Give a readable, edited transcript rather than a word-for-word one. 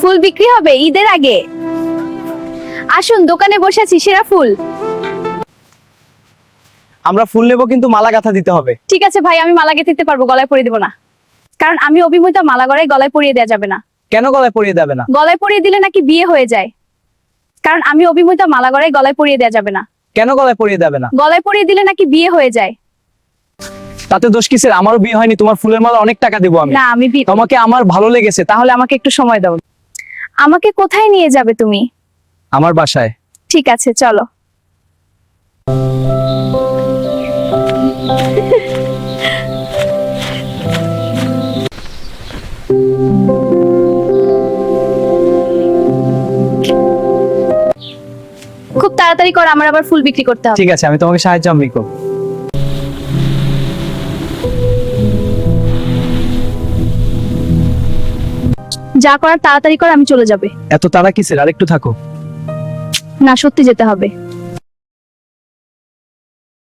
ফুল বিক্রি হবে ঈদের আগে। আসুন, দোকানে বসে আছি, সেরা ফুল। আমরা ফুল নেব, কিন্তু মালা গাঁথা দিতে হবে। ঠিক আছে ভাই, আমি মালা গেঁথে দিতে পারবো, গলায় পরিয়ে দেবো না। কারণ আমি অবিবাহিতা, মালা গলায় পরিয়ে দেওয়া যাবে না। কেন গলায় পরিয়ে দেবে না? গলায় পরিয়ে দিলে নাকি বিয়ে হয়ে যায়। কারণ আমি অবিবাহিতা, মালা গলায় পরিয়ে দেওয়া যাবে না। কেন গলায় পরিয়ে দেবে না? গলায় পরিয়ে দিলে নাকি বিয়ে হয়ে যায়। তাতে দোষ কিসের? আমারও বিয়ে হয়নি, তোমার ফুলের মালা অনেক টাকা দেবো আমি। না, আমি তোমাকে আমার ভালো লেগেছে, তাহলে আমাকে একটু সময় দাও। আমাকে কোথায় নিয়ে যাবে তুমি? আমার বাসায়। ঠিক আছে, চলো। খুব তাড়াতাড়ি কর, আমার আবার ফুল বিক্রি করতে হবে। ঠিক আছে, আমি তোমাকে সাহায্য আমি করব। যা করার তাড়াতাড়ি কর, আমি চলে যাবে। এত তাড়া কিসের? আরেকটু থাকো। না, সত্যি যেতে হবে।